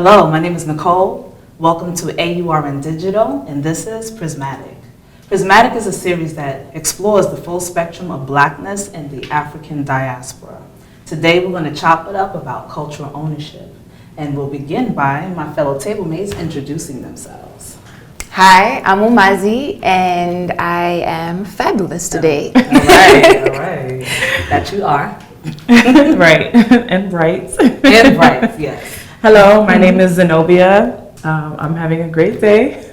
Hello, my name is Nicole. Welcome to AURN Digital, and this is Prismatik. Prismatik is a series that explores the full spectrum of Blackness and the African diaspora. Today we're going to chop it up about cultural ownership, and we'll begin by my fellow table mates introducing themselves. Hi, I'm Umazi, and I am fabulous today. All right. That you are. Right, and bright. And bright, yes. Hello, my name is Zenobia. I'm having a great day.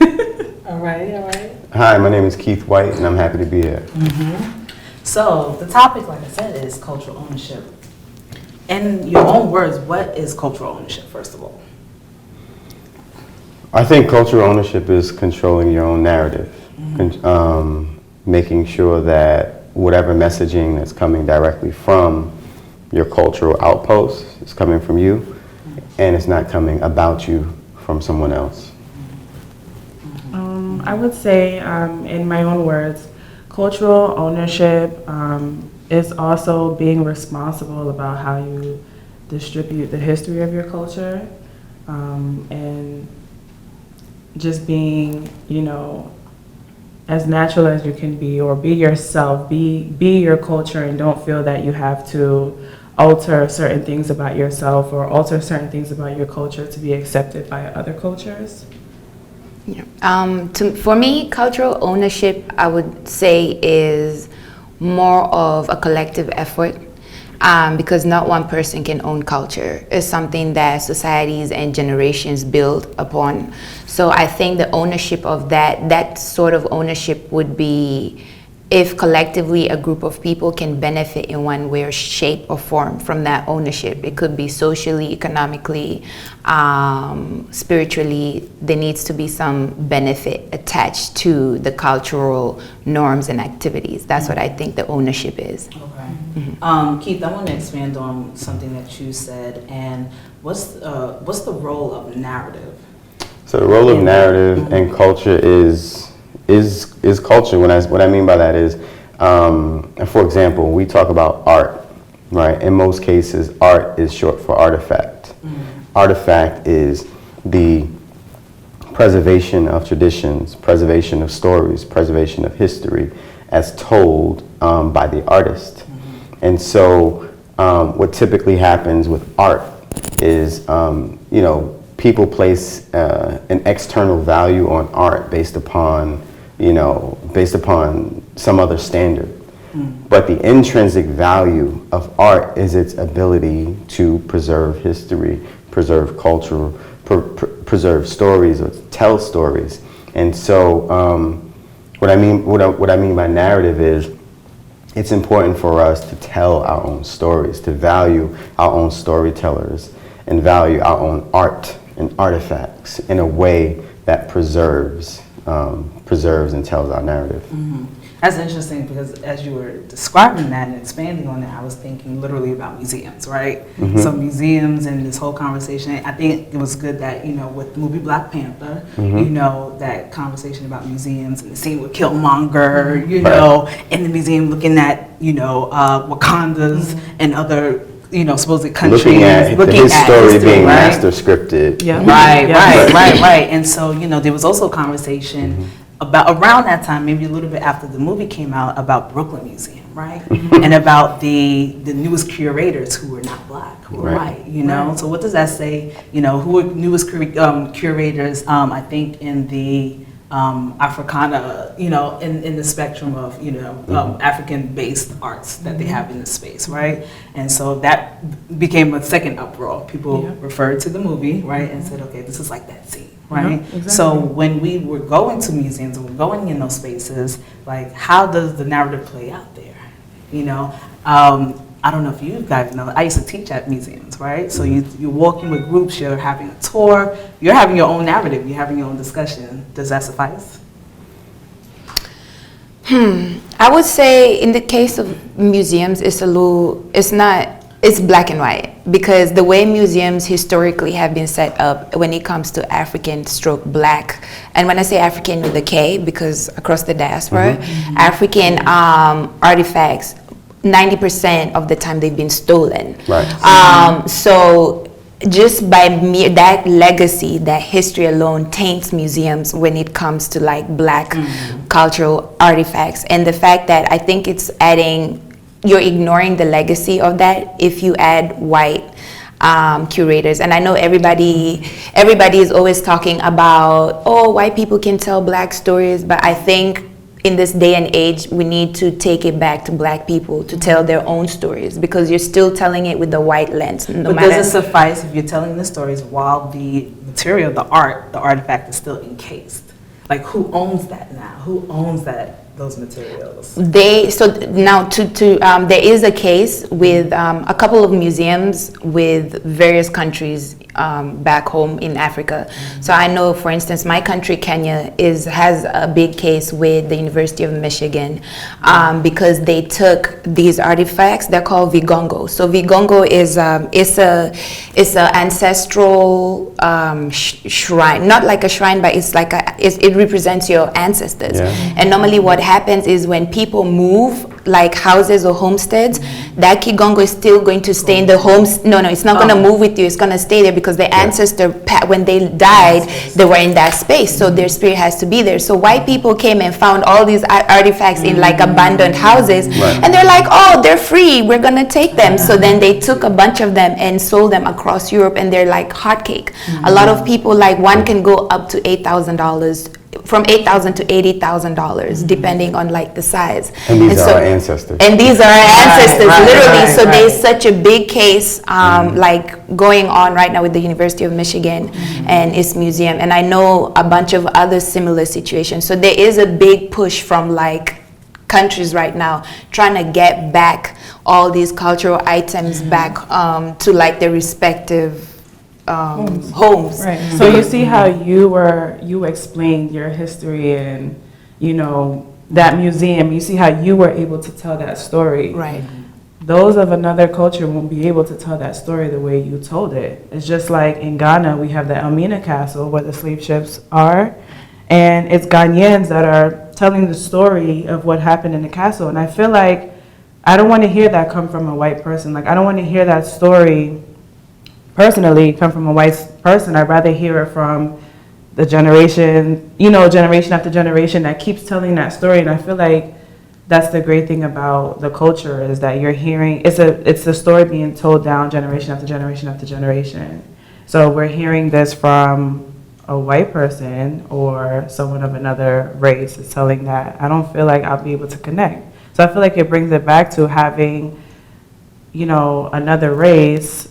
All right. Hi, my name is Keith White, and I'm happy to be here. So the topic, like I said, is cultural ownership. In your own words, what is cultural ownership, first of all? I think cultural ownership is controlling your own narrative, making sure that whatever messaging that's coming directly from your cultural outpost is coming from you, and it's not coming about you from someone else. I would say, in my own words, cultural ownership is also being responsible about how you distribute the history of your culture, and just being, as natural as you can be, or be yourself, be your culture, and don't feel that you have to alter certain things about yourself or alter certain things about your culture to be accepted by other cultures. For me, cultural ownership, I would say, is more of a collective effort, because not one person can own culture. It's something that societies and generations build upon. So I think the ownership of that sort of ownership would be if collectively a group of people can benefit in one way or shape or form from that ownership. It could be socially, economically, spiritually. There needs to be some benefit attached to the cultural norms and activities. That's what I think the ownership is. Okay. Keith, I want to expand on something that you said, and what's the role of narrative? So the role of narrative and culture is culture. What I mean by that is, for example, we talk about art, right? In most cases, art is short for artifact. Artifact is the preservation of traditions, preservation of stories, preservation of history as told by the artist. And so what typically happens with art is, people place an external value on art based upon some other standard. But the intrinsic value of art is its ability to preserve history, preserve culture, preserve stories, or tell stories. And so what I mean by narrative is it's important for us to tell our own stories, to value our own storytellers, and value our own art and artifacts in a way that preserves and tells our narrative. That's interesting, because as you were describing that and expanding on it, I was thinking literally about museums, right? So museums and this whole conversation, I think it was good that, with the movie Black Panther, that conversation about museums and the scene with Killmonger, in the museum looking at, Wakanda's and other supposed countries, looking at his story history, being right? master scripted. Yeah. Right. And so, there was also a conversation around that time, maybe a little bit after the movie came out, about Brooklyn Museum, right? And about the newest curators who were not Black, who were white, So what does that say? Who were newest curators, I think, in the Africana, in the spectrum of, African-based arts that they have in the space, right? And so that became a second uproar. People referred to the movie, right, and said, okay, this is like that scene, right? Exactly. So when we were going to museums and we're going in those spaces, like, how does the narrative play out there? I don't know if you guys know, I used to teach at museums, right? So you're walking with groups, you're having a tour, you're having your own narrative, you're having your own discussion. Does that suffice? I would say in the case of museums, it's black and white, because the way museums historically have been set up when it comes to African/Black, and when I say African with a K, because across the diaspora, African artifacts, 90% of the time they've been stolen. Right. So just by that legacy, that history alone taints museums when it comes to like Black cultural artifacts. And the fact that I think it's you're ignoring the legacy of that if you add white curators. And I know everybody is always talking about, oh, white people can tell Black stories, but I think in this day and age, we need to take it back to Black people to tell their own stories, because you're still telling it with the white lens. But does it suffice if you're telling the stories while the material, the artifact is still encased? Like, who owns that now? Who owns those materials? There is a case with a couple of museums with various countries back home in Africa. So I know, for instance, my country, Kenya, has a big case with the University of Michigan because they took these artifacts. They're called vigongo. So vigongo is it's an ancestral shrine, not like a shrine, but it's like it represents your ancestors. Yeah. And normally what happens is when people move, like houses or homesteads, that kigongo is still going to stay in the homes. No, it's not going to move with you. It's going to stay there because the ancestor, when they died, they were in that space. So their spirit has to be there. So white people came and found all these artifacts in like abandoned houses. Right. And they're like, oh, they're free. We're going to take them. So then they took a bunch of them and sold them across Europe. And they're like hotcake. A lot of people, like one can go up to $8,000. From $8,000 to $80,000, depending on like the size. And these are our ancestors. And these are our ancestors, literally. Right, so right. there's such a big case, like going on right now with the University of Michigan and its museum. And I know a bunch of other similar situations. So there is a big push from like countries right now trying to get back all these cultural items back to like their respective homes. Right. So you see how you explained your history and, you know, that museum, you see how you were able to tell that story. Right. Those of another culture won't be able to tell that story the way you told it. It's just like in Ghana, we have the Elmina Castle where the slave ships are, and it's Ghanaians that are telling the story of what happened in the castle. And I feel like I don't want to hear that come from a white person. Like, I don't want to hear that story personally come from a white person. I'd rather hear it from the generation, generation after generation that keeps telling that story. And I feel like that's the great thing about the culture, is that you're hearing, it's the story being told down generation after generation after generation. So we're hearing this from a white person or someone of another race is telling that. I don't feel like I'll be able to connect. So I feel like it brings it back to having, another race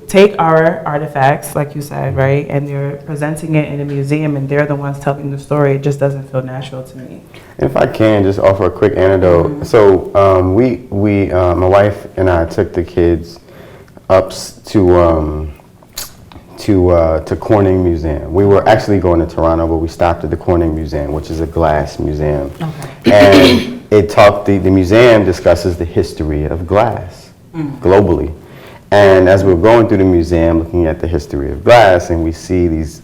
take our artifacts, like you said, right? And they're presenting it in a museum and they're the ones telling the story. It just doesn't feel natural to me. If I can just offer a quick anecdote. So my wife and I took the kids up to Corning Museum. We were actually going to Toronto, but we stopped at the Corning Museum, which is a glass museum. Okay. And the museum discusses the history of glass globally. And as we're going through the museum, looking at the history of glass, and we see these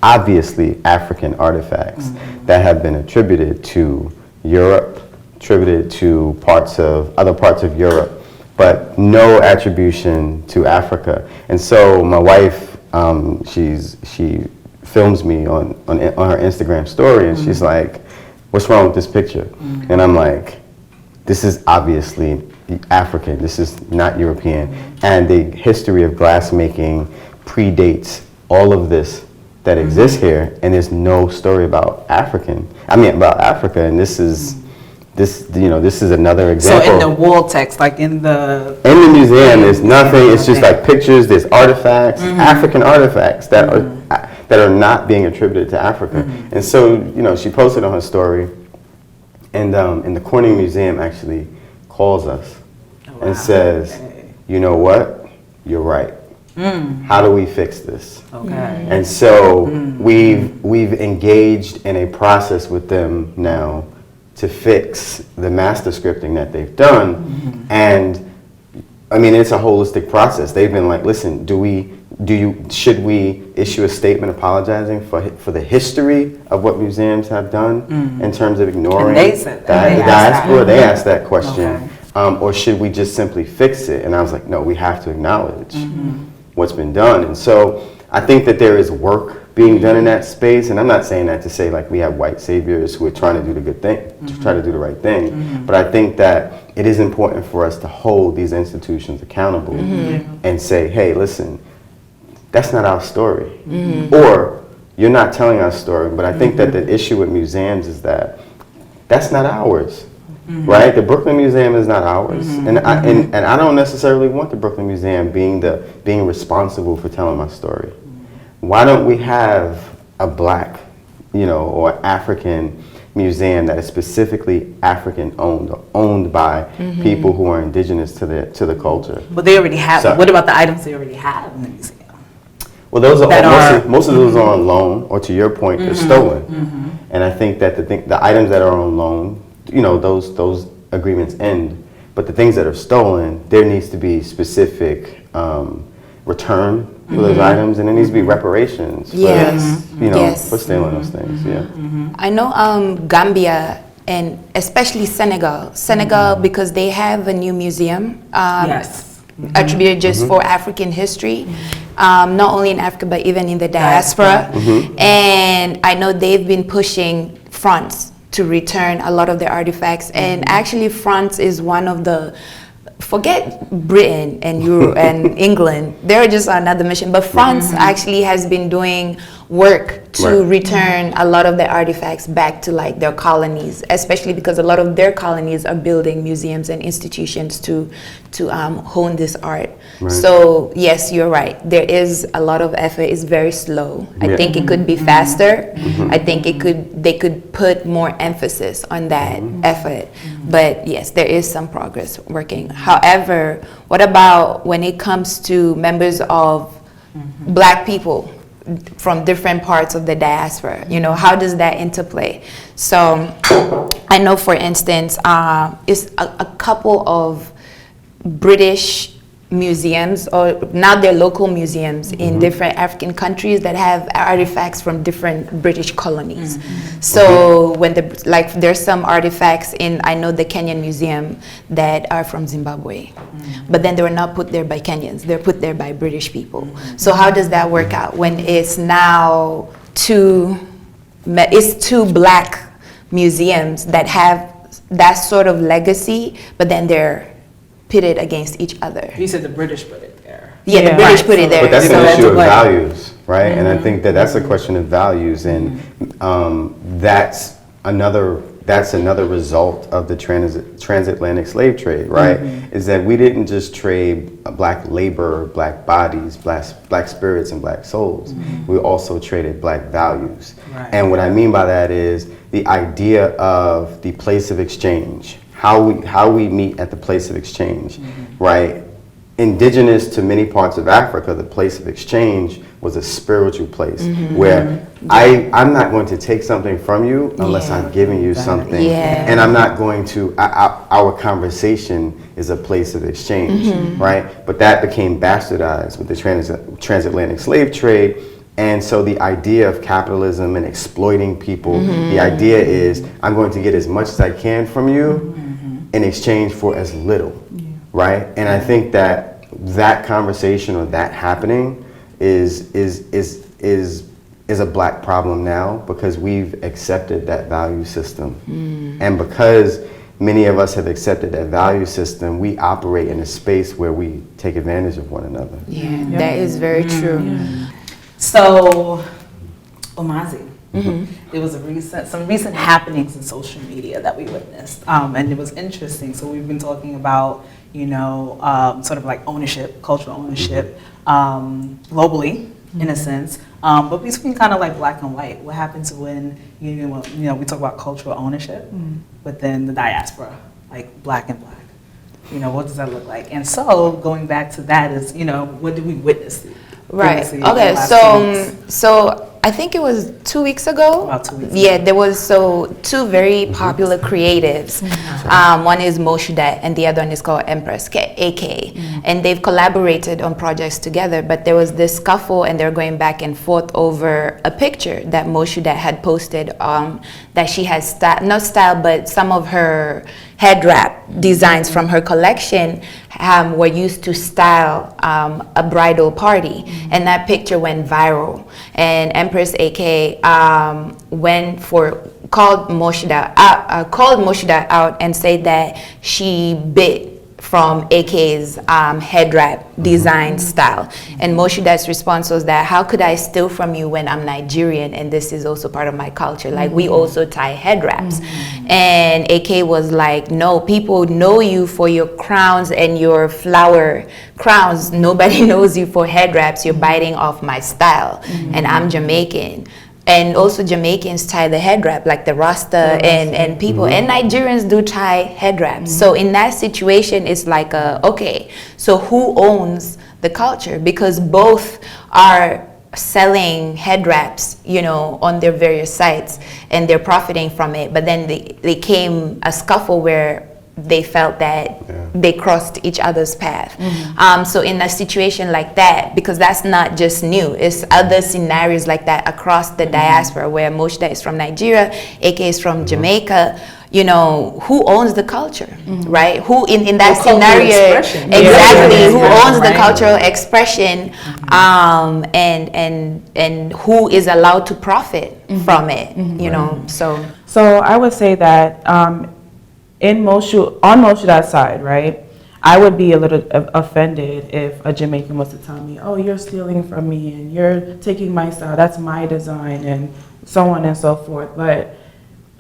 obviously African artifacts that have been attributed to Europe, attributed to other parts of Europe, but no attribution to Africa. And so my wife, she films me on her Instagram story, and she's like, "What's wrong with this picture?" And I'm like, "This is obviously African, this is not European." And the history of glassmaking predates all of this that exists here, and there's no story about Africa, and this is another example. So in the wall text, like in the museum, there's nothing, it's just like pictures, there's artifacts, African artifacts that are not being attributed to Africa. And so, she posted on her story, and the Corning Museum actually calls us and says, "You know what? You're right. How do we fix this?" Okay. And so we've engaged in a process with them now to fix the master scripting that they've done. And I mean, it's a holistic process. They've been like, "Listen, should we issue a statement apologizing for the history of what museums have done in terms of ignoring the diaspora?" They asked that question. Okay. Or should we just simply fix it? And I was like, no, we have to acknowledge what's been done. And so I think that there is work being done in that space, and I'm not saying that to say like we have white saviors who are trying to do the good thing, to try to do the right thing, but I think that it is important for us to hold these institutions accountable and say, hey, listen, that's not our story, or you're not telling our story. But I think that the issue with museums is that that's not ours. Right, the Brooklyn Museum is not ours, and I don't necessarily want the Brooklyn Museum being responsible for telling my story. Why don't we have a black, or African museum that is specifically African owned, or owned by people who are indigenous to the culture? But they already have. So, what about the items they already have in the museum? Well, those are most of those are on loan, or to your point, they're stolen. And I think that the items that are on loan, those agreements end. But the things that are stolen, there needs to be specific return for those items, and there needs to be reparations for stealing those things. I know Gambia and especially Senegal, because they have a new museum attributed just for African history, not only in Africa but even in the diaspora. And I know they've been pushing France to return a lot of their artifacts, and actually France is one of the, forget Britain and Europe and England, they're just another mission, but France actually has been doing work to return a lot of their artifacts back to like their colonies, especially because a lot of their colonies are building museums and institutions to hone this art. So yes, you're right, there is a lot of effort. It's very slow. I think it could be faster. I think they could put more emphasis on that effort, but yes, there is some progress working. However, what about when it comes to members of Black people from different parts of the diaspora? How does that interplay? So I know, for instance, it's a couple of British museums, or now they're local museums in different African countries that have artifacts from different British colonies. So when there's some artifacts in, I know, the Kenyan Museum that are from Zimbabwe, but then they were not put there by Kenyans, they're put there by British people. So how does that work out when it's now two Black museums that have that sort of legacy, but then they're pitted against each other? You said the British put it there. Yeah, the British put it there. But that's an issue of values, right? And I think that's a question of values, and that's another result of the transatlantic slave trade, right? Is that we didn't just trade Black labor, Black bodies, Black spirits, and Black souls. We also traded Black values. And what I mean by that is the idea of the place of exchange. How we meet at the place of exchange, right? Indigenous to many parts of Africa, the place of exchange was a spiritual place where I'm not going to take something from you unless I'm giving you something, and I'm not going to. Our conversation is a place of exchange, right? But that became bastardized with the transatlantic slave trade. And so the idea of capitalism and exploiting people, the idea is I'm going to get as much as I can from you in exchange for as little, right? And I think that conversation, or that happening, is a Black problem now, because we've accepted that value system, and because many of us have accepted that value system, we operate in a space where we take advantage of one another. That is very true. So, Omazi, there was some recent happenings in social media that we witnessed, and it was interesting. So we've been talking about, sort of like ownership, cultural ownership, globally, in a sense, but between kind of like Black and white. What happens when we talk about cultural ownership, but then the diaspora, like Black and Black? What does that look like? And so going back to that is, what did we witness? Right. Okay. So I think it was 2 weeks ago. About 2 weeks. Yeah, there was two very popular creatives. One is Moshudat and the other one is called Empress AK, and they've collaborated on projects together. But there was this scuffle, and they're going back and forth over a picture that Moshudat had posted that she has not styled, but some of her head wrap designs from her collection were used to style a bridal party, and that picture went viral. And Empress AK called Moshida out and said that she bit from AK's head wrap design style. And Moshida's response was that, how could I steal from you when I'm Nigerian and this is also part of my culture? Like, we also tie head wraps. And AK was like, no, people know you for your crowns and your flower crowns. Nobody knows you for head wraps. You're biting off my style. And I'm Jamaican. And also Jamaicans tie the head wrap, like the Rasta and people. And Nigerians do tie head wraps. So in that situation, it's like, okay, so who owns the culture? Because both are selling head wraps, you know, on their various sites, and they're profiting from it. But then they came a scuffle where they felt that they crossed each other's path. So in a situation like that, because that's not just new, it's other scenarios like that across the diaspora, where Moshida is from Nigeria, AK is from Jamaica, you know, who owns the culture, right? Who in that scenario, exactly, who owns the cultural expression, and who is allowed to profit from it, you know, so. So I would say that on Moshida's side, right, I would be a little offended if a Jamaican was to tell me, oh, you're stealing from me and you're taking my style, that's my design, and so on and so forth. But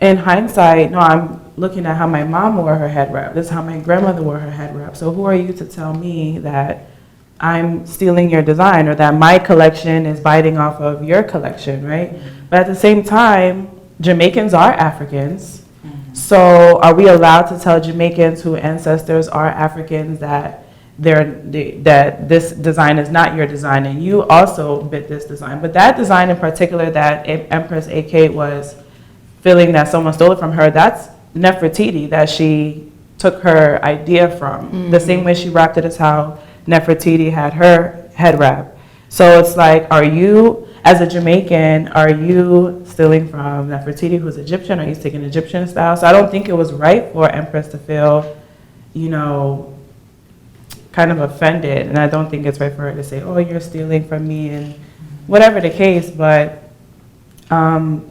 in hindsight, no, I'm looking at how my mom wore her head wrap. This is how my grandmother wore her head wrap. So who are you to tell me that I'm stealing your design, or that my collection is biting off of your collection, right? But at the same time, Jamaicans are Africans. So are we allowed to tell Jamaicans whose ancestors are Africans that that this design is not your design, and you also bit this design? But that design in particular that Empress AK was feeling that someone stole it from her, that's Nefertiti that she took her idea from. The same way she wrapped it is how Nefertiti had her head wrap. So it's like, are you, as a Jamaican, are you stealing from Nefertiti, who's Egyptian? Are you taking Egyptian style? So I don't think it was right for Empress to feel, you know, kind of offended. And I don't think it's right for her to say, oh, you're stealing from me, and whatever the case. But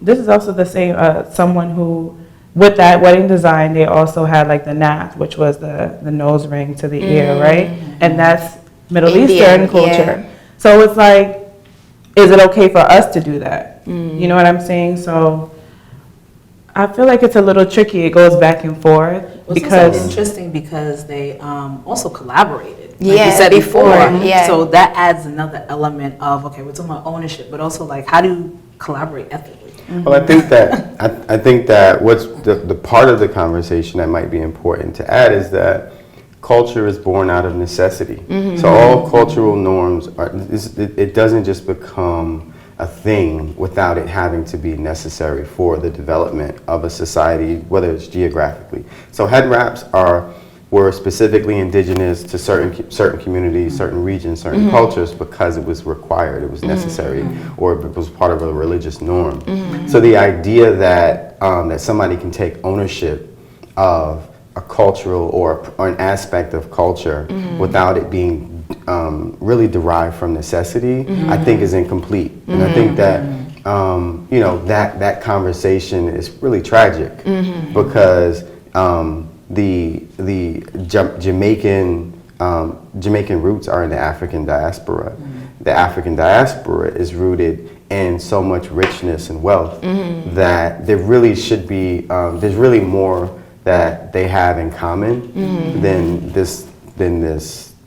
this is also the same, someone who, with that wedding design, they also had like the nath, which was the nose ring to the ear, right? And that's Middle Eastern culture. So it's like, is it okay for us to do that? You know what I'm saying? So I feel like it's a little tricky. It goes back and forth. Well, because it's interesting because they also collaborated. Like Yeah, you said before. yeah. So that adds another element of, okay, we're talking about ownership, but also like, how do you collaborate ethically? Well, I think that what's the part of the conversation that might be important to add is that culture is born out of necessity. So all cultural norms it doesn't just become a thing without it having to be necessary for the development of a society, whether it's geographically. So head wraps were specifically indigenous to certain communities, certain regions, certain cultures, because it was required, it was necessary, or it was part of a religious norm. So the idea that that somebody can take ownership of a cultural or an aspect of culture without it being really derived from necessity, I think is incomplete. And I think that you know, that conversation is really tragic, because the Jamaican roots are in the African diaspora. The African diaspora is rooted in so much richness and wealth that there really should be, there's really more that they have in common than this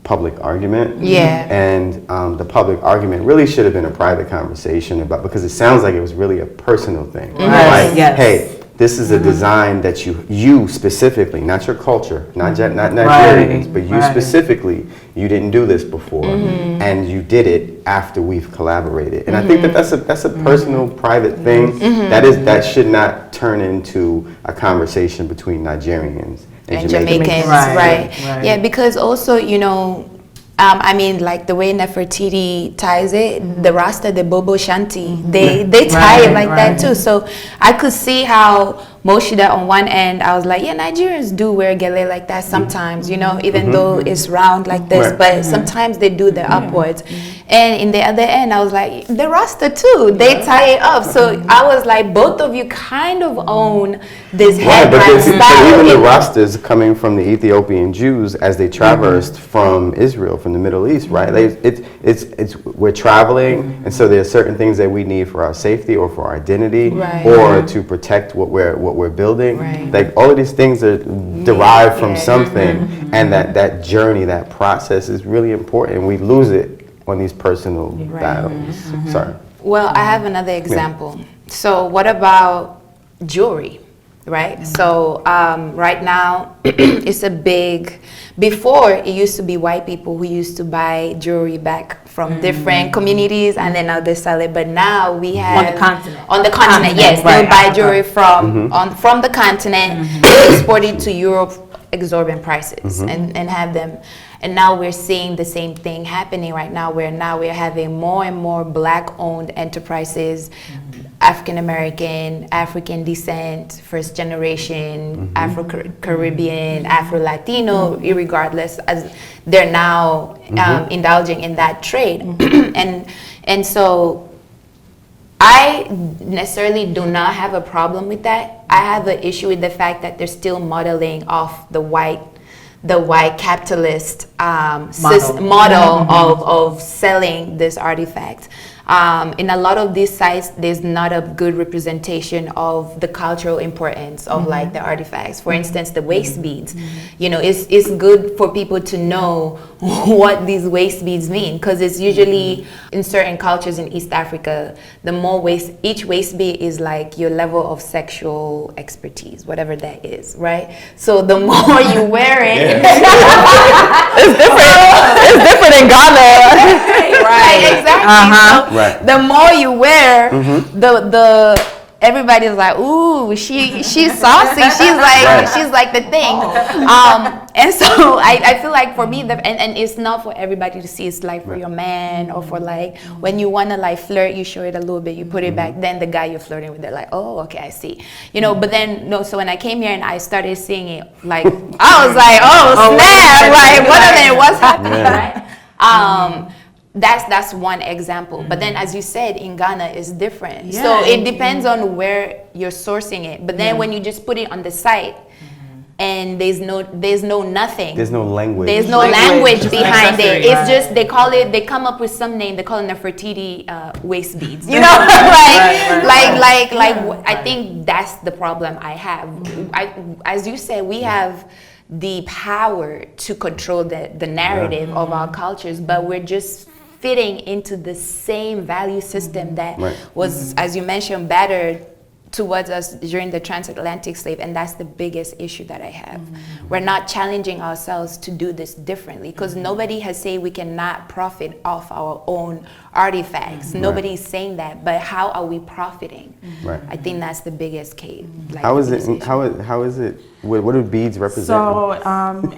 public argument. And the public argument really should have been a private conversation about, because it sounds like it was really a personal thing. Like, hey, this is a design that you specifically, not your culture, not Nigerians, but you specifically, you didn't do this before, and you did it after we've collaborated. And I think that's a personal, private thing. That should not turn into a conversation between Nigerians and Jamaicans, right. Yeah, because also, you know, I mean, like the way Nefertiti ties it, the Rasta, the Bobo Shanti, they tie it like that too. So I could see how Moshida on one end, I was like, yeah, Nigerians do wear gele like that sometimes, you know, even though it's round like this, but sometimes they do the upwards. And in the other end, I was like, the Rasta too, they tie it up. So I was like, both of you kind of own this headband style. But even the Rastas coming from the Ethiopian Jews as they traversed from Israel, from the Middle East, right? We're traveling, and so there are certain things that we need for our safety or for our identity, or to protect what we're building. Like all of these things are derived from something, and that journey, that process is really important. And we lose it on these personal battles. Sorry. Well, I have another example. So what about jewelry, right? So right now, it's a big, before it used to be white people who used to buy jewelry back from different communities, and then now they sell it. But now we have on the continent. On the continent, yes, they'll buy jewelry from the continent, export it to Europe, exorbitant prices, and have them. And now we're seeing the same thing happening right now, where now we're having more and more Black-owned enterprises, African American, African descent, first generation, Afro-Caribbean, Afro-Latino, irregardless, as they're now indulging in that trade. and so I necessarily do not have a problem with that. I have an issue with the fact that they're still modeling off the white capitalist model of selling this artifact. In a lot of these sites, there's not a good representation of the cultural importance of like the artifacts. For instance, the waist beads. You know, it's good for people to know what these waist beads mean, because it's usually in certain cultures in East Africa, the more each waist bead is like your level of sexual expertise, whatever that is, right? So the more you wear it, it's different in Ghana. Right, exactly. So the more you wear, the everybody's like, ooh, she's saucy. She's like the thing. And so I feel like for me, and it's not for everybody to see. It's like for your man, or for like when you want to like flirt, you show it a little bit, you put it back. Then the guy you're flirting with, they're like, oh, okay, I see. You know, but then no. So when I came here and I started seeing it, like I was like, oh snap! Like what a minute, what's happening, right? That's one example. But then, as you said, in Ghana is different. So it depends on where you're sourcing it. But then when you just put it on the site, and there's no nothing. There's no language. There's no language behind it. It's just they come up with some name. They call it Nefertiti waist beads. You know, like I think that's the problem I have. As you said, we have the power to control the narrative of our cultures, but we're just fitting into the same value system that was, as you mentioned, battered towards us during the transatlantic slave, and that's the biggest issue that I have. We're not challenging ourselves to do this differently, because nobody has said we cannot profit off our own artifacts. Nobody's saying that, but how are we profiting? I think that's the biggest case. How is it? What do beads represent? So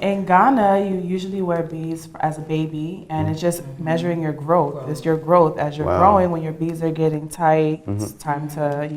in Ghana, you usually wear beads as a baby, and it's just measuring your growth. It's your growth as you're growing. When your beads are getting tight, it's time to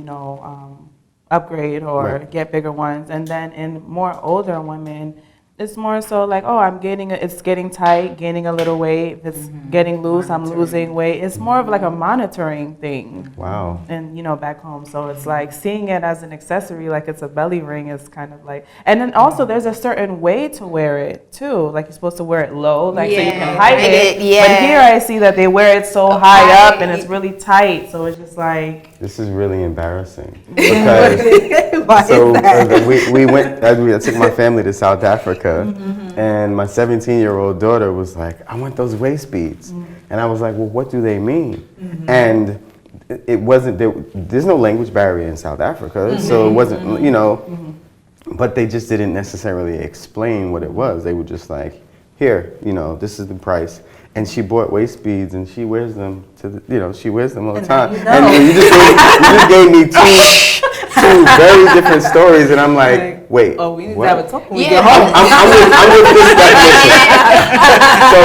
upgrade or get bigger ones. And then in more older women, it's more so like, oh, it's getting tight, gaining a little weight. If it's getting loose, I'm losing weight. It's more of like a monitoring thing. Wow. And, back home. So it's like seeing it as an accessory, like it's a belly ring, is kind of like, and then also there's a certain way to wear it too. Like you're supposed to wear it low, like so you can hide it. But here I see that they wear it so high up and it's really tight. So it's just like. This is really embarrassing. Because we went, I took my family to South Africa. And my 17-year-old daughter was like, I want those waist beads. And I was like, well, what do they mean? And it wasn't, there's no language barrier in South Africa, so it wasn't, but they just didn't necessarily explain what it was. They were just like, here, this is the price. And she bought waist beads, and she wears them she wears them all the time. And you just gave me two two very different stories, and I'm like, wait, Oh, we need what? to have a talk when we Yeah. get home. I'm with this definition. So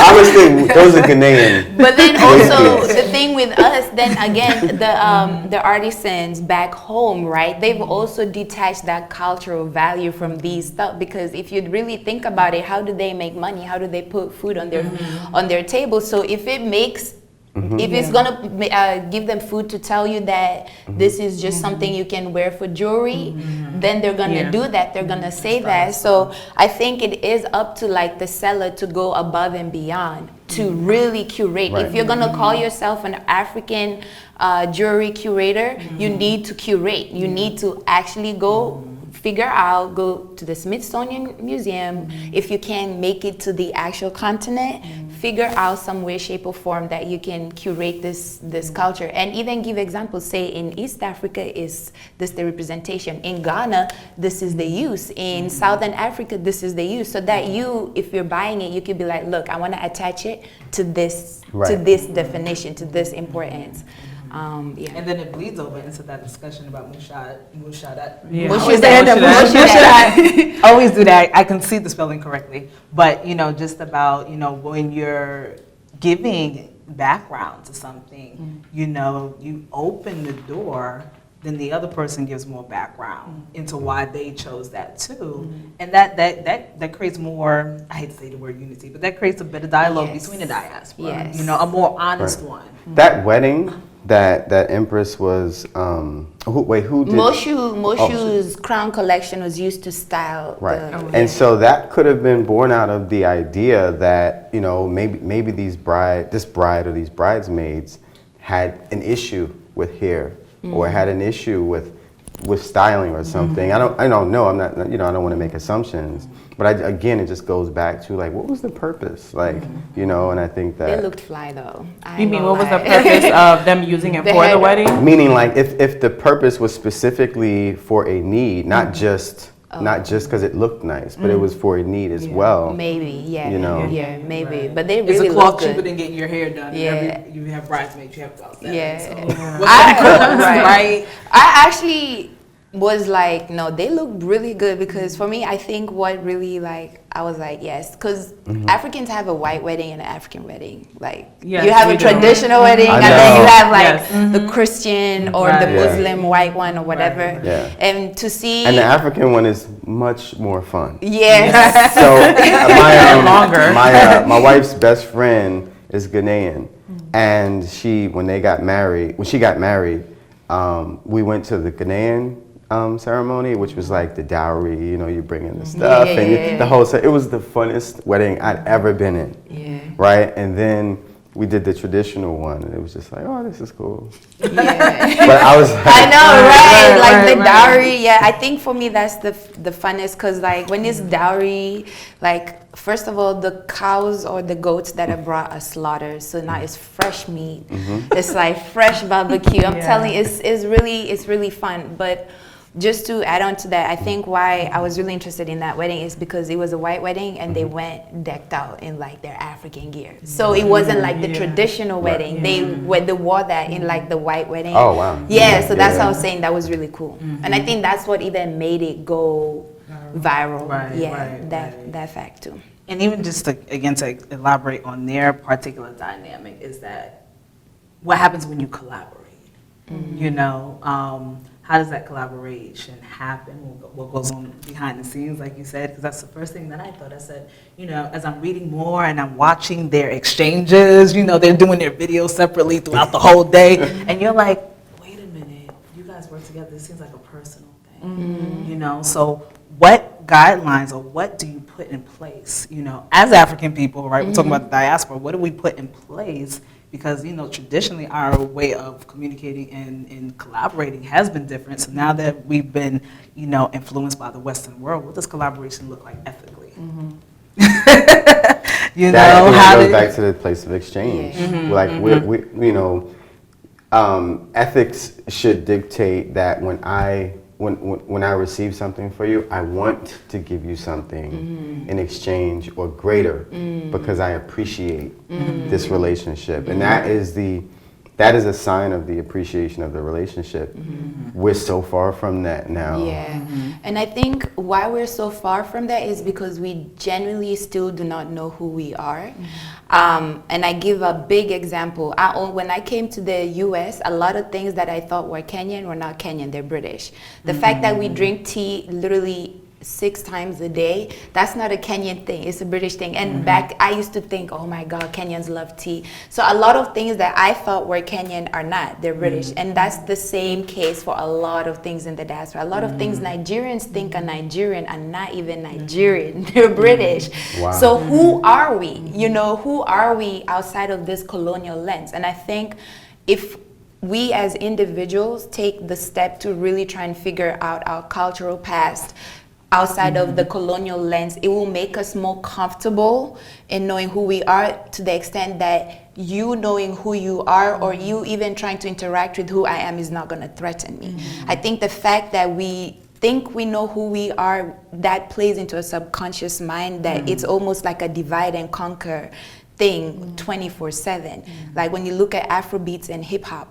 honestly, those are Ghanaian. But then also Wait, the thing with us, then again, the artisans back home, right? They've also detached that cultural value from these stuff, because if you really think about it, how do they make money? How do they put food on their table? So if it makes if it's gonna give them food to tell you that this is just something you can wear for jewelry, then they're gonna do that. They're gonna say that. So I think it is up to like the seller to go above and beyond to really curate. Right. If you're gonna call yourself an African jewelry curator, you need to curate. You need to actually go go to the Smithsonian Museum. If you can make it to the actual continent, figure out some way, shape, or form that you can curate this culture, and even give examples. Say in East Africa is this the representation, in Ghana this is the use, in Southern Africa this is the use, so that you, if you're buying it, you could be like, look, I want to attach it to this to this definition, to this importance. And then it bleeds over into that discussion about Mushadat. Yeah. I always do that. I can see the spelling correctly. But, just about, when you're giving background to something, you open the door, then the other person gives more background into why they chose that too. And that creates more, I hate to say the word unity, but that creates a better dialogue between the diaspora. A more honest one. That wedding that Empress was, who did? Moshu's crown collection was used to style. Right. And so that could have been born out of the idea that, maybe this bride or these bridesmaids had an issue with hair or had an issue with styling or something. I don't know. I'm not, I don't want to make assumptions. But again, it just goes back to like, what was the purpose? Like, and I think that. They looked fly though. You mean what was the purpose of them using it for the wedding? Meaning like if the purpose was specifically for a need, not just because it looked nice, but it was for a need as well. Maybe, yeah. Yeah, maybe. Right. But they It's really a cloth look good. cheaper than getting your hair done. Yeah. You have bridesmaids, you have about that. Yeah. So, what's the cost, right? I actually was like, no, they look really good, because for me, I think what really I was like, yes, because Africans have a white wedding and an African wedding. Like, Yes, you have we a do. traditional wedding, I and then you know. have the Christian or the Right. Muslim white one or whatever. Right. Yeah. And to see, And the African one is much more fun. yes, So Longer. my wife's best friend is Ghanaian, and when she got married, we went to the Ghanaian ceremony, which was like the dowry. You bring in the stuff and the whole. It was the funnest wedding I'd ever been in. yeah. Right, and then we did the traditional one, and it was just like, oh, this is cool. Yeah. But I was like, I know, right? Like right, the right. dowry, yeah. I think for me that's the funnest, because like when it's dowry, like first of all, the cows or the goats that are brought are slaughtered, so now it's fresh meat. It's like fresh barbecue. I'm telling you, it's really fun. But just to add on to that, I think why I was really interested in that wedding is because it was a white wedding and they went decked out in like their African gear. So it wasn't like the traditional wedding. They wore that in like the white wedding. oh wow. Yeah, so that's how I was saying that was really cool. And I think that's what even made it go viral. Right, Yeah, right, that fact too. And even just to elaborate on their particular dynamic is that what happens when you collaborate? How does that collaboration happen? What goes on behind the scenes, like you said? Because that's the first thing that I thought. I said, as I'm reading more and I'm watching their exchanges, they're doing their videos separately throughout the whole day. And you're like, wait a minute, you guys work together. This seems like a personal thing. So what guidelines or what do you put in place, as African people, right? We're talking about the diaspora. What do we put in place? Because, traditionally our way of communicating and collaborating has been different. So now that we've been, influenced by the Western world, what does collaboration look like ethically? That goes back to the place of exchange. Like ethics should dictate that when I receive something for you, I want to give you something in exchange or greater because I appreciate this relationship. And that is that is a sign of the appreciation of the relationship. We're so far from that now. Yeah, and I think why we're so far from that is because we genuinely still do not know who we are. And I give a big example. When I came to the US, a lot of things that I thought were Kenyan were not Kenyan, they're British. The fact that we drink tea literally 6 times a day, that's not a Kenyan thing, it's a British thing. And back, I used to think, oh my God, Kenyans love tea. So a lot of things that I thought were Kenyan are not, they're British. And that's the same case for a lot of things in the diaspora. A lot of things Nigerians think are Nigerian are not even Nigerian, they're British. Wow. So who are we? You know, who are we outside of this colonial lens? And I think if we as individuals take the step to really try and figure out our cultural past outside of the colonial lens, it will make us more comfortable in knowing who we are, to the extent that you knowing who you are, or you even trying to interact with who I am, is not going to threaten me. I think the fact that we think we know who we are, that plays into a subconscious mind that it's almost like a divide and conquer thing 24/7. Like when you look at Afrobeats and hip hop,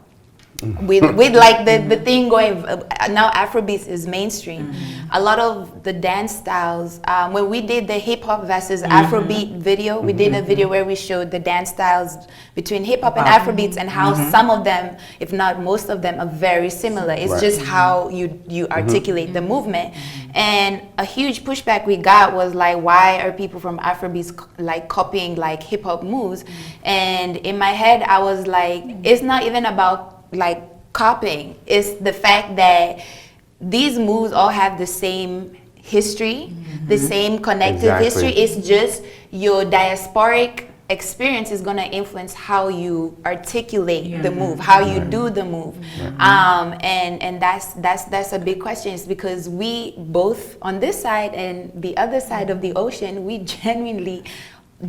with like the thing going now, Afrobeat is mainstream. A lot of the dance styles, when we did the hip hop versus Afrobeat video, we did a video where we showed the dance styles between hip hop and Afrobeats, and how some of them, if not most of them, are very similar. It's just how you articulate the movement. And a huge pushback we got was like, why are people from Afrobeats like copying like hip hop moves? And in my head, I was like, it's not even about like copying, it's the fact that these moves all have the same history, the same connective history. It's just your diasporic experience is going to influence how you articulate the move, how you do the move. And that's a big question. It's because we both on this side and the other side of the ocean, we genuinely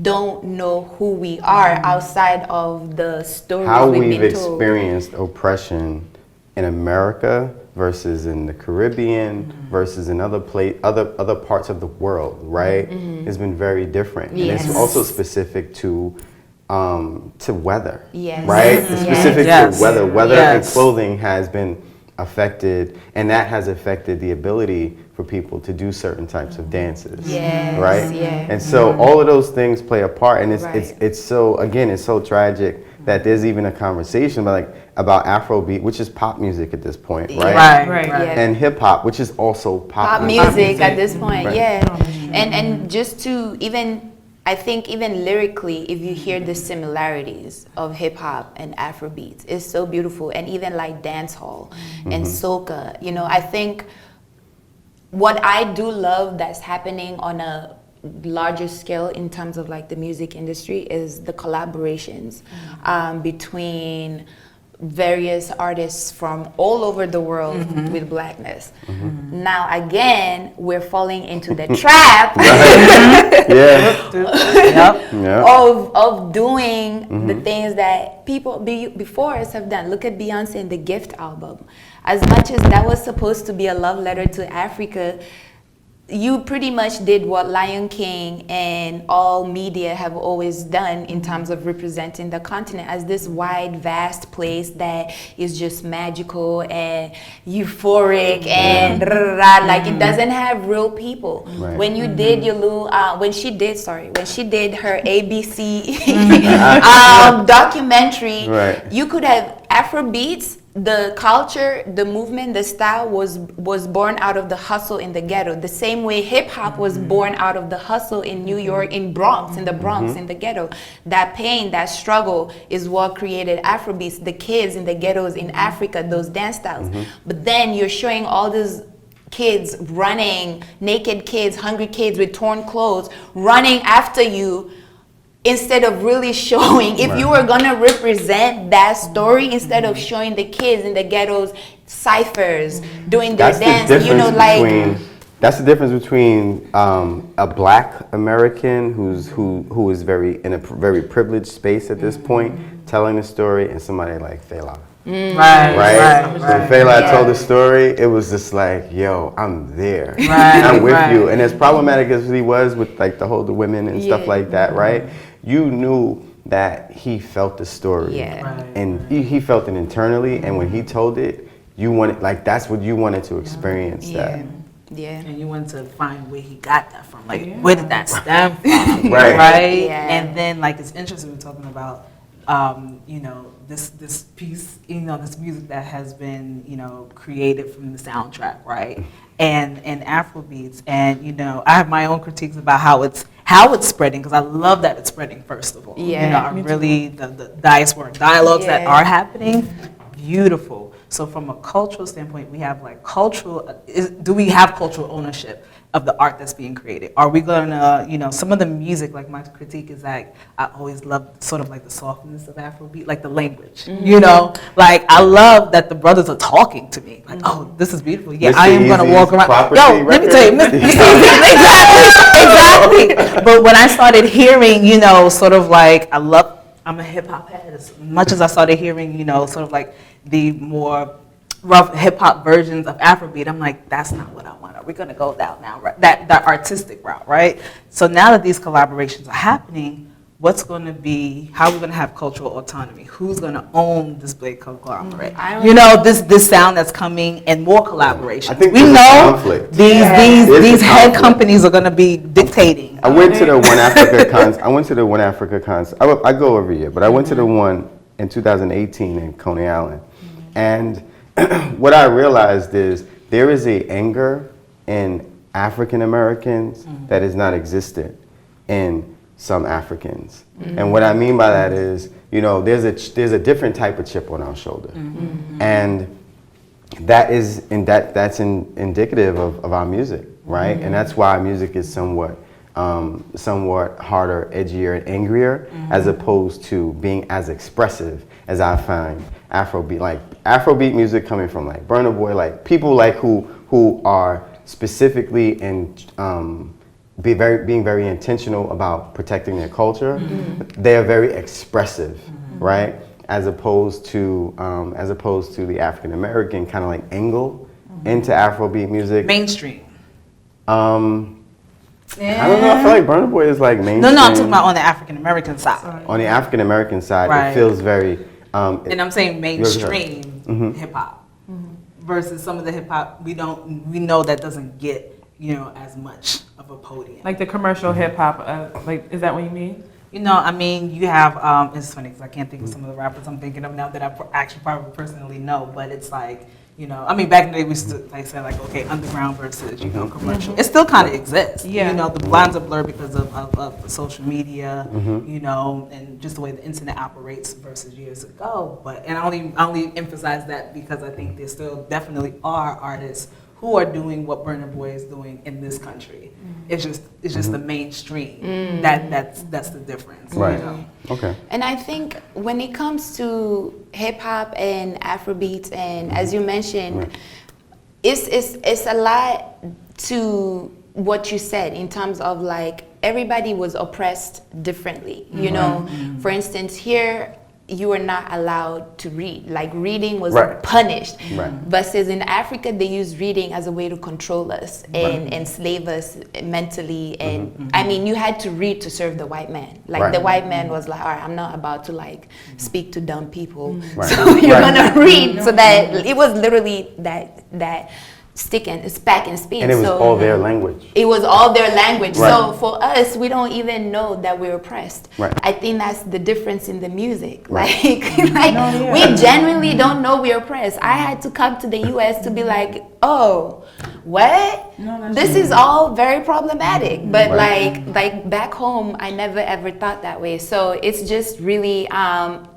don't know who we are outside of the stories How we've we've been told. experienced oppression in America versus in the Caribbean versus in other parts of the world, right? Has been very different. Yes. And it's also specific to weather, Yes. right? It's specific Yes. to weather. Weather and Yes. clothing has been affected, and that has affected the ability for people to do certain types of dances, Yes, right? yeah. And so all of those things play a part, and Right. it's so, again, it's so tragic that there's even a conversation about Afrobeat, which is pop music at this point, right? Right. Yeah. And hip hop, which is also Pop music. music at this point, Right. yeah. And just to even, I think even lyrically, if you hear the similarities of hip hop and Afrobeats, it's so beautiful. And even like dancehall and soca, you know, I think what I do love that's happening on a larger scale in terms of like the music industry is the collaborations between various artists from all over the world with blackness. Now again, we're falling into the trap of doing the things that people before us have done. Look at Beyonce and the Gift album. As much as that was supposed to be a love letter to Africa, you pretty much did what Lion King and all media have always done in terms of representing the continent as this wide, vast place that is just magical and euphoric and like it doesn't have real people. Right. When you did your little, when she did her ABC documentary, you could have Afrobeats. The culture, the movement, the style was born out of the hustle in the ghetto. The same way hip hop was born out of the hustle in New York, in the Bronx, in the ghetto. That pain, that struggle is what created Afrobeats, the kids in the ghettos in Africa, those dance styles. But then you're showing all these kids running, naked kids, hungry kids with torn clothes, running after you, instead of really showing, if you were gonna represent that story, instead of showing the kids in the ghettos ciphers doing their dance, you know, like that's the difference between a Black American who is in a very privileged space at this point, telling the story, and somebody like Fela. When Fela told the story, it was just like, yo, I'm there. I'm with you. And as problematic as he was with like the whole the women and stuff like that, right? You knew that he felt the story. Yeah. Right. And he felt it internally, and when he told it, you wanted, like, that's what you wanted to experience that. Yeah. And you wanted to find where he got that from. Like, where did that stem from? Right. Right? Yeah. And then, like, it's interesting we're talking about, you know, this piece, you know, this music that has been, you know, created from the soundtrack, right? And Afrobeats. And, you know, I have my own critiques about how it's spreading, because I love that it's spreading, first of all. Yeah. You know, I really, the diaspora dialogues that Yeah. are happening, beautiful. So from a cultural standpoint, we have like do we have cultural ownership of the art that's being created? Are we gonna, you know, some of the music, like my critique is like, I always love sort of like the softness of Afrobeat, like the language, you know? Like, I love that the brothers are talking to me, like, oh, this is beautiful. Yeah, Mr. I am gonna Easy's walk around. Property Yo, let me tell you, record. Mr. Exactly. But when I started hearing, you know, sort of like, I'm a hip hop head, as much as I started hearing, you know, sort of like the more rough hip hop versions of Afrobeat, I'm like, that's not what I want. Are we gonna go down now, right? That artistic route, right? So now that these collaborations are happening, what's gonna be, how are we gonna have cultural autonomy? Who's gonna own this big conglomerate? You know, this sound that's coming and more collaborations. I think we there's a know conflict. these There's a head conflict. companies are gonna be dictating. I went to the One Africa concert. I go every year, but I went to the one in 2018 in Coney Island. And what I realized is there is a anger in African Americans that is not existent in some Africans. And what I mean by that is, you know, there's a different type of chip on our shoulder. And that's indicative of our music, right? And that's why our music is somewhat harder, edgier, and angrier, as opposed to being as expressive as I find Afrobeat. Like Afrobeat music coming from like Burna Boy, like people like who are specifically being very intentional about protecting their culture. They are very expressive, right? As opposed to the African American kind of like angle into Afrobeat music. Mainstream. I don't know. I feel like Burna Boy is like mainstream. No, I'm talking about on the African American side. On the African American side, Right. it feels very. And I'm saying mainstream Mhm. hip hop versus some of the hip hop we know that doesn't get, you know, as much of a podium. Like the commercial hip hop, like, is that what you mean? You know, I mean, you have, it's funny because I can't think of some of the rappers I'm thinking of now that I actually probably personally know, but it's like, you know, I mean, back in the day we used to like say like, okay, underground versus, you know, commercial. It still kind of exists. Yeah. You know, the lines are blurred because of social media, you know, and just the way the internet operates versus years ago. But, and I only emphasize that because I think there still definitely are artists who are doing what Burna Boy is doing in this country. It's just the mainstream. That's the difference. Right. You know? Okay. And I think when it comes to hip hop and Afrobeats, and as you mentioned, it's a lot to what you said in terms of like everybody was oppressed differently. You know, for instance, here you were not allowed to read. Like reading was punished. Right. Versus in Africa, they use reading as a way to control us and enslave us mentally. And I mean, you had to read to serve the white man. Like the white man was like, all right, I'm not about to like speak to dumb people. So you're gonna read. So that it was literally that stick and spack and spin. And it was all their language. It was all their language. Right. So for us, we don't even know that we're oppressed. Right. I think that's the difference in the music. Right. Like we genuinely don't know we're oppressed. I had to come to the US to be like, oh, what? This is all very problematic. But like back home, I never ever thought that way. So it's just really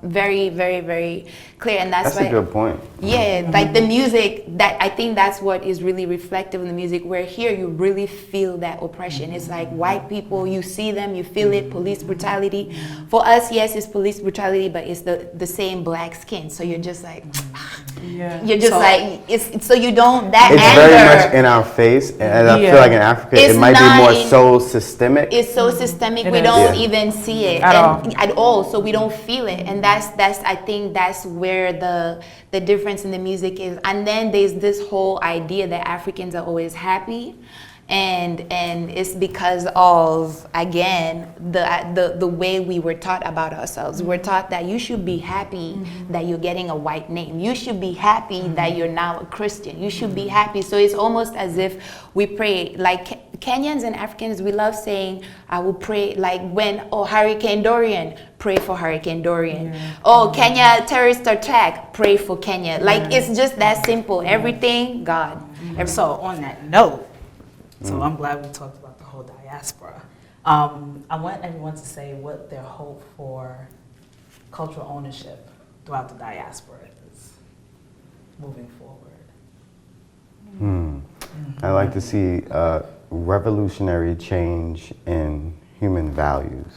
very, very, very clear. And that's That's why a good point. yeah, like the music, that I think that's what is really reflective in the music, where here you really feel that oppression. It's like white people, you see them, you feel it, police brutality. For us, yes, it's police brutality, but it's the same black skin. So you're just like, you're just like, it's so you don't, that It's anger. very much in our face, and I feel like in Africa, It's it might be not more in- so systemic. It's so systemic, It we is. don't Yeah. even see it At all, so we don't feel it. And that's I think that's where the difference in the music is. And then there's this whole idea that Africans are always happy. And it's because of, again, the way we were taught about ourselves. We're taught that you should be happy that you're getting a white name. You should be happy that you're now a Christian. You should be happy. So it's almost as if we pray, like Kenyans and Africans, we love saying, I will pray, like when, oh, Hurricane Dorian, pray for Hurricane Dorian. Yeah. Oh, Kenya terrorist attack, pray for Kenya. Like, it's just that simple. Everything, God. So on that note, so I'm glad we talked about the whole diaspora. I want everyone to say what their hope for cultural ownership throughout the diaspora is moving forward. I like to see revolutionary change in human values.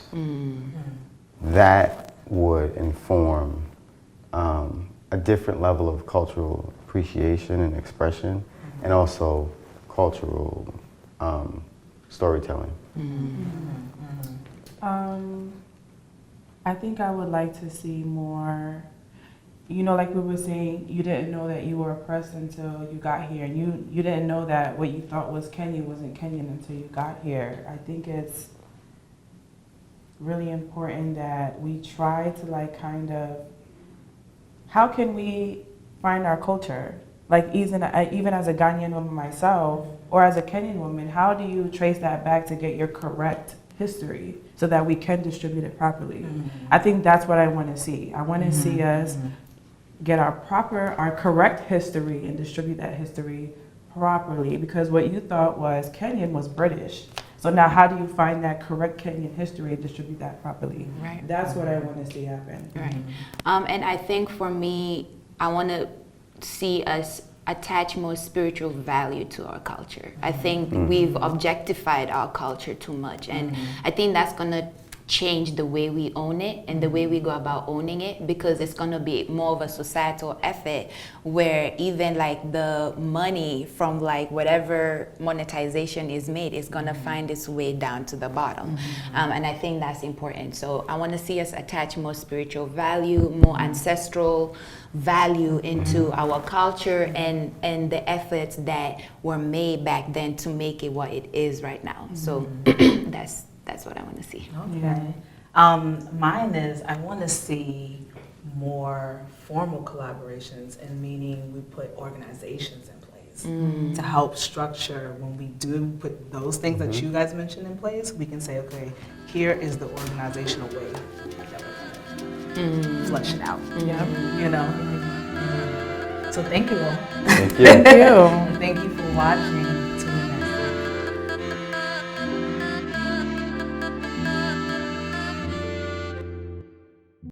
That would inform a different level of cultural appreciation and expression, and also cultural storytelling. I think I would like to see more, you know, like we were saying, you didn't know that you were oppressed until you got here. And you didn't know that what you thought was Kenyan wasn't Kenyan until you got here. I think it's really important that we try to like kind of, how can we find our culture? Like even as a Ghanaian woman myself, or as a Kenyan woman, how do you trace that back to get your correct history so that we can distribute it properly? I think that's what I want to see. I want to see us get our correct history and distribute that history properly, because what you thought was Kenyan was British. So now how do you find that correct Kenyan history and distribute that properly? Right. That's what I want to see happen. Right. And I think for me, I want to see us attach more spiritual value to our culture. I think we've objectified our culture too much, and I think that's going to change the way we own it and the way we go about owning it, because it's going to be more of a societal effort where even like the money from like whatever monetization is made is going to find its way down to the bottom. And I think that's important. So I want to see us attach more spiritual value, more ancestral value into our culture, and the efforts that were made back then to make it what it is right now. So that's what I want to see. Okay. Mine is, I want to see more formal collaborations, and meaning we put organizations in place to help structure when we do put those things that you guys mentioned in place. We can say, okay, here is the organizational way that we're going to flesh it out. You know. So thank you all. Thank you. Thank you. And thank you for watching.